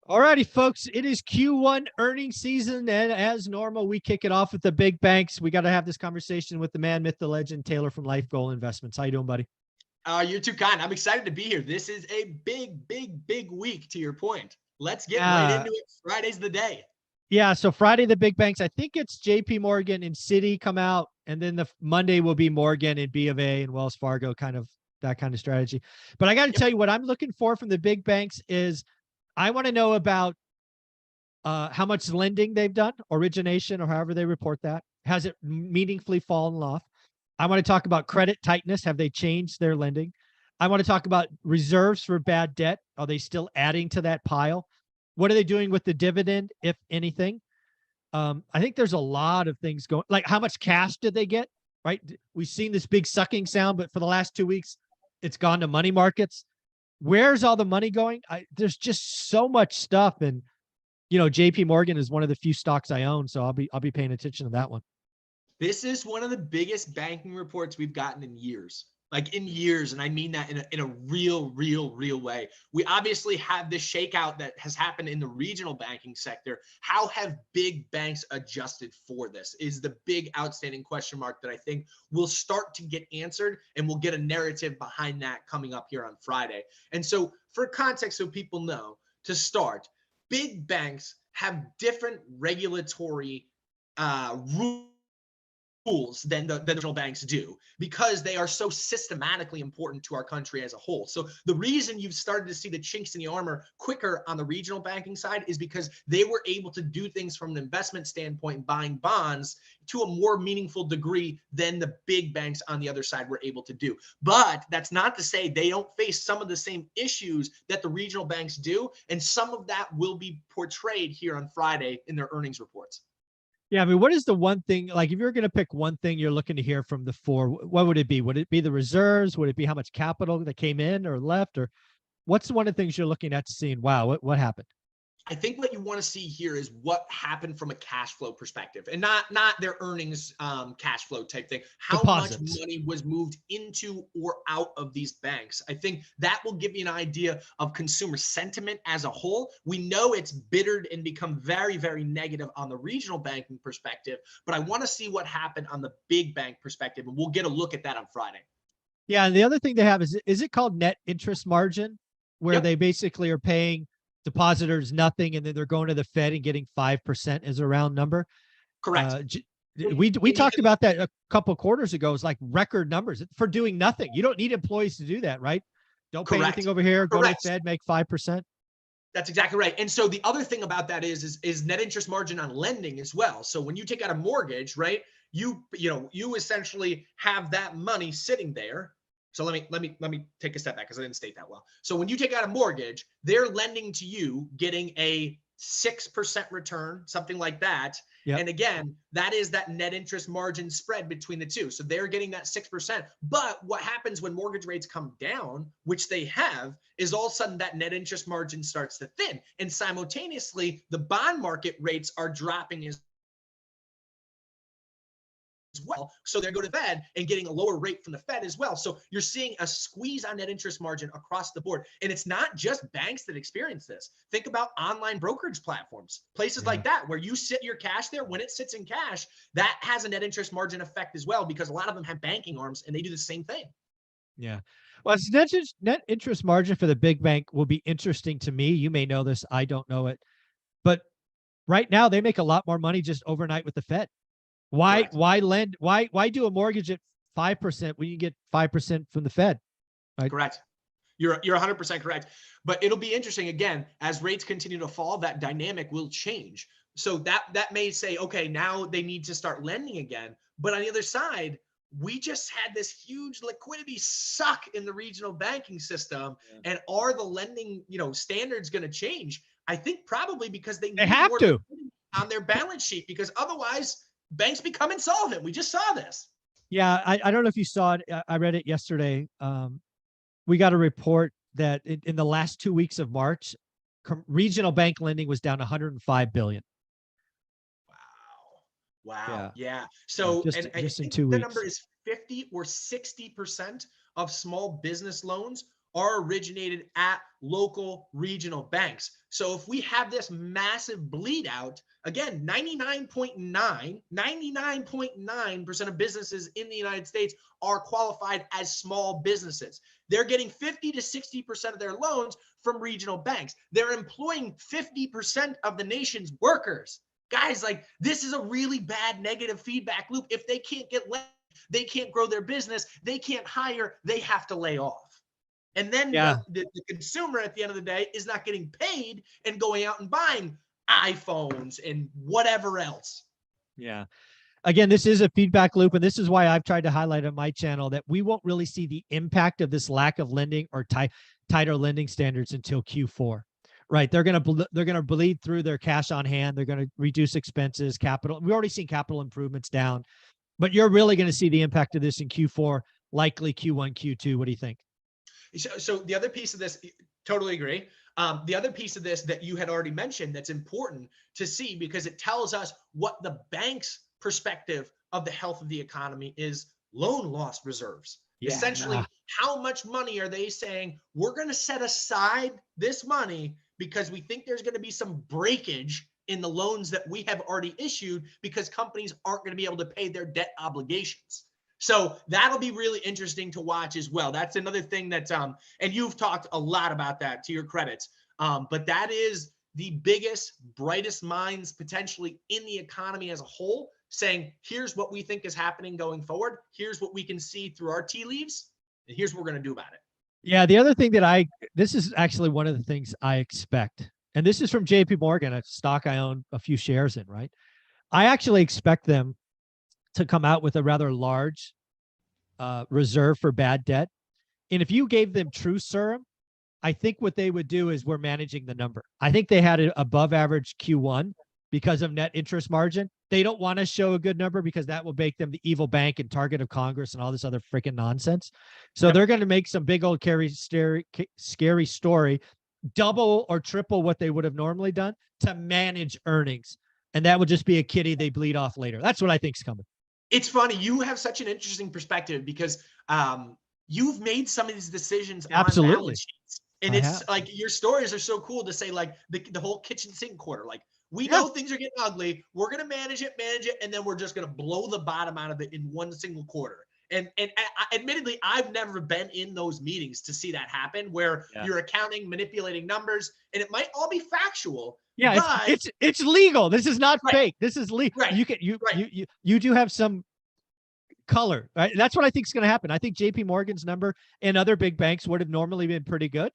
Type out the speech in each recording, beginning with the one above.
All righty, folks. It is Q1 earnings season, and as normal, we kick it off with the big banks. We got to have this conversation with the man, myth, the legend, Taylor from Life Goal Investments. How you doing, buddy? You're too kind. I'm excited to be here. This is a big week, to your point. Let's get right Yeah, into it. Friday's the day. yeah. So Friday, the big banks. I think it's J.P. Morgan and Citi come out, and then the Monday will be Morgan and B of A and Wells Fargo, kind of that kind of strategy. But I got to Yep. tell you, what I'm looking for from the big banks is I want to know about how much lending they've done, origination, or however they report that. Has it meaningfully fallen off? I want to talk about credit tightness. Have they changed their lending? I want to talk about reserves for bad debt. Are they still adding to that pile? What are they doing with the dividend, if anything? I think there's a lot of things going. Like, how much cash did they get? Right? We've seen this big sucking sound, but for the last 2 weeks, it's gone to money markets. Where's all the money going? There's just so much stuff, and JP Morgan is one of the few stocks I own, so I'll be paying attention to that one. This is one of the biggest banking reports we've gotten in years. Like in years, and I mean that in a real way. We obviously have this shakeout that has happened in the regional banking sector. How have big banks adjusted for this is the big outstanding question mark that I think will start to get answered, and we'll get a narrative behind that coming up here on Friday. And so for context, so people know, to start, big banks have different regulatory rules than the regional banks do, because they are so systematically important to our country as a whole. So the reason you've started to see the chinks in the armor quicker on the regional banking side is because they were able to do things from an investment standpoint, buying bonds, to a more meaningful degree than the big banks on the other side were able to do. But that's not to say they don't face some of the same issues that the regional banks do, and some of that will be portrayed here on Friday in their earnings reports. Yeah, I mean, what is the one thing, like, if you're going to pick one thing you're looking to hear from the four, what would it be? Would it be the reserves? Would it be how much capital that came in or left? Or what's one of the things you're looking at, seeing, wow, what happened? I think what you want to see here is what happened from a cash flow perspective, and not their earnings cash flow type thing. How much Deposits. money was moved into or out of these banks? I think that will give you an idea of consumer sentiment as a whole. We know it's bittered and become very negative on the regional banking perspective, but I want to see what happened on the big bank perspective, and we'll get a look at that on Friday. Yeah, and the other thing they have is it called net interest margin, where they Yep, basically are paying depositors nothing, and then they're going to the Fed and getting 5% as a round number. correct. Uh, And, we and you talked can about that a couple of quarters ago. It's like record numbers for doing nothing. You don't need employees to do that, right? Don't pay anything correct. over here. Go to the Correct. Fed, make 5%. That's exactly right. And so the other thing about that is net interest margin on lending as well. So when you take out a mortgage, right, you essentially have that money sitting there. So let me take a step back because I didn't state that well. So when you take out a mortgage, they're lending to you, getting a 6% return, something like that. Yep. And again, that is that net interest margin spread between the two. So they're getting that 6%. But what happens when mortgage rates come down, which they have, is all of a sudden that net interest margin starts to thin. And simultaneously, the bond market rates are dropping as well. So they're going to the Fed and getting a lower rate from the Fed as well. So you're seeing a squeeze on net interest margin across the board. And it's not just banks that experience this. Think about online brokerage platforms, places Yeah. like that, where you sit your cash there. When it sits in cash, that has a net interest margin effect as well, because a lot of them have banking arms and they do the same thing. Yeah. Well, it's net interest margin for the big bank will be interesting to me. You may know this. I don't know it. But right now they make a lot more money just overnight with the Fed. Why Correct. why lend why do a mortgage at 5% when you get 5% from the Fed? Right? Correct. You're 100% correct. But it'll be interesting, again, as rates continue to fall, that dynamic will change. So that may say, okay, now they need to start lending again. But on the other side, we just had this huge liquidity suck in the regional banking system. Yeah. And are the lending, standards going to change? I think probably, because they They need have more to. liquidity on their balance sheet, because otherwise banks become insolvent. We just saw this. Yeah, I don't know if you saw it. I read it yesterday. We got a report that in the last 2 weeks of March, regional bank lending was down 105 billion. Wow. Wow. Yeah, Yeah. yeah, So, just and I just in think two the number weeks. is 50 or 60% of small business loans are originated at local regional banks. So if we have this massive bleed out, again, 99.9% of businesses in the United States are qualified as small businesses. They're getting 50 to 60% of their loans from regional banks. They're employing 50% of the nation's workers. Guys, like, this is a really bad negative feedback loop. If they can't get lent, they can't grow their business, they can't hire, they have to lay off. And then the consumer at the end of the day is not getting paid and going out and buying iPhones and whatever else. Yeah. Again, this is a feedback loop, and this is why I've tried to highlight on my channel that we won't really see the impact of this lack of lending or tighter lending standards until Q4. Right? They're gonna bleed through their cash on hand. They're gonna reduce expenses, capital. We've already seen capital improvements down, but you're really going to see the impact of this in Q4, likely Q1, Q2. What do you think? So the other piece of this, totally agree. The other piece of this that you had already mentioned that's important to see, because it tells us what the bank's perspective of the health of the economy is: loan loss reserves. Yeah. Essentially, how much money are they saying we're going to set aside this money because we think there's going to be some breakage in the loans that we have already issued because companies aren't going to be able to pay their debt obligations. So that'll be really interesting to watch as well. That's another thing that, and you've talked a lot about that, to your credits, but that is the biggest, brightest minds potentially in the economy as a whole, saying, here's what we think is happening going forward. Here's what we can see through our tea leaves, and here's what we're going to do about it. Yeah, the other thing that this is actually one of the things I expect, and this is from JP Morgan, a stock I own a few shares in, right? I actually expect them to come out with a rather large reserve for bad debt. And if you gave them true serum, I think what they would do is we're managing the number. I think they had an above average Q1 because of net interest margin. They don't want to show a good number because that will make them the evil bank and target of Congress and all this other freaking nonsense. So they're going to make some big old scary story, double or triple what they would have normally done to manage earnings. And that would just be a kitty they bleed off later. That's what I think is coming. It's funny. You have such an interesting perspective because you've made some of these decisions on balance sheets. And it's like, your stories are so cool to say, like, the whole kitchen sink quarter. Like, we know things are getting ugly. We're going to manage it, and then we're just going to blow the bottom out of it in one single quarter. And admittedly, I've never been in those meetings to see that happen, where you're accounting, manipulating numbers, and it might all be factual. Yeah, it's legal. This is not fake. This is legal. Right. You do have some color, right? That's what I think is going to happen. I think JP Morgan's number and other big banks would have normally been pretty good.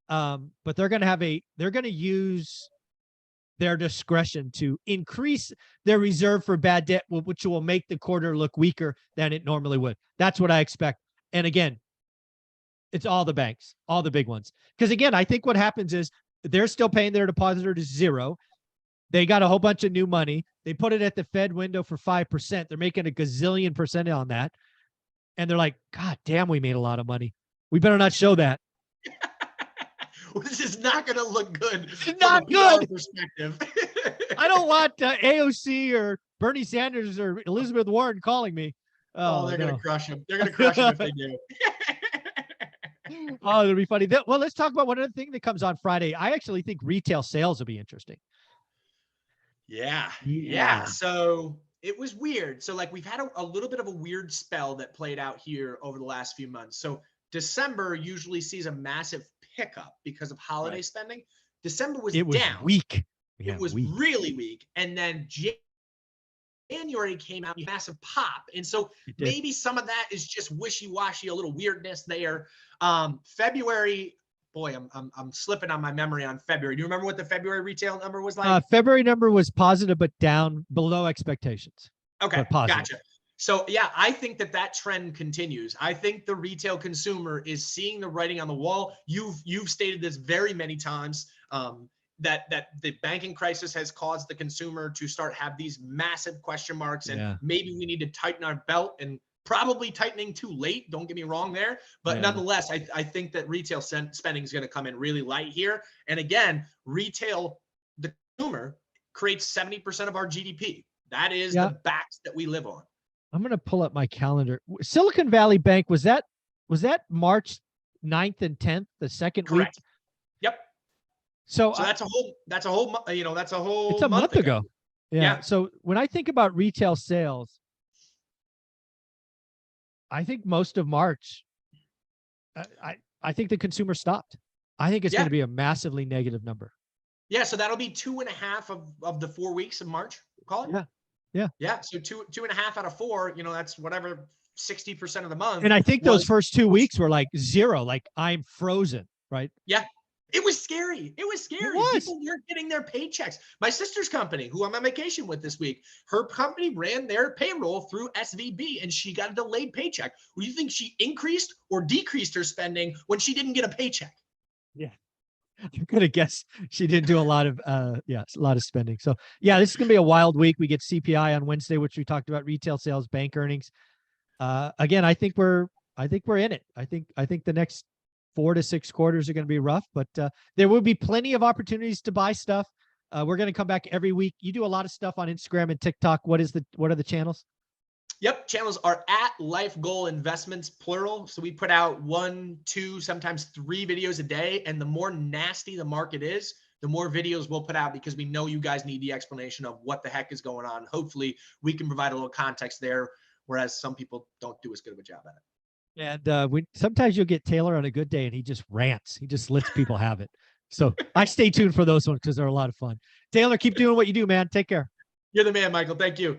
But they're going to use their discretion to increase their reserve for bad debt, which will make the quarter look weaker than it normally would. That's what I expect. And again, it's all the banks, all the big ones. Because again, I think what happens is they're still paying their depositor to zero. They got a whole bunch of new money. They put it at the Fed window for 5%. They're making a gazillion percent on that. And they're like, God damn, we made a lot of money. We better not show that. This is not going to look good. It's not good. Perspective. I don't want AOC or Bernie Sanders or Elizabeth Warren calling me. Oh, they're going to crush him. They're going to crush him if they do. Oh, it'll be funny. Well, let's talk about one other thing that comes on Friday. I actually think retail sales will be interesting. Yeah. So it was weird. So, like, we've had a little bit of a weird spell that played out here over the last few months. So December usually sees a massive pickup because of holiday spending. December was down. Weak. It was really weak. And then January came out, massive pop. And so maybe some of that is just wishy-washy, a little weirdness there. February, boy, I'm slipping on my memory on February. Do you remember what the February retail number was like? February number was positive, but down below expectations. Okay, gotcha. So yeah, I think that trend continues. I think the retail consumer is seeing the writing on the wall. You've stated this very many times, that the banking crisis has caused the consumer to start have these massive question marks, and maybe we need to tighten our belt, and probably tightening too late. Don't get me wrong there, but nonetheless, I think that retail spending is going to come in really light here. And again, the consumer creates 70% of our GDP. That is the backs that we live on. I'm going to pull up my calendar. Silicon Valley Bank, was that March 9th and 10th, the second week. Correct. Yep. So So that's a whole, that's a whole it's a month ago. Yeah. Yeah. So when I think about retail sales, I think most of March, I think the consumer stopped. I think it's Yeah. going to be a massively negative number. Yeah. So that'll be 2.5 of the 4 weeks of March. Call it. Yeah. Yeah. Yeah. So 2.5 out of 4, that's whatever, 60% of the month. And I think those was- first 2 weeks were like zero, like I'm frozen, right? Yeah. It was scary. It was scary. was. People weren't getting their paychecks. My sister's company, who I'm on vacation with this week, her company ran their payroll through SVB and she got a delayed paycheck. Do you think she increased or decreased her spending when she didn't get a paycheck? Yeah. You could have guessed she didn't do a lot of a lot of spending. So yeah, this is gonna be a wild week. We get CPI on Wednesday, which we talked about, retail sales, bank earnings. Again, I think we're in it. I think the next 4 to 6 quarters are going to be rough, but there will be plenty of opportunities to buy stuff. We're going to come back every week. You do a lot of stuff on Instagram and TikTok. What are the channels? Yep. Channels are at Life Goal Investments, plural. So we put out 1, 2, sometimes 3 videos a day. And the more nasty the market is, the more videos we'll put out because we know you guys need the explanation of what the heck is going on. Hopefully we can provide a little context there, whereas some people don't do as good of a job at it. And sometimes you'll get Taylor on a good day and he just rants. He just lets people have it. So I stay tuned for those ones because they're a lot of fun. Taylor, keep doing what you do, man. Take care. You're the man, Michael. Thank you.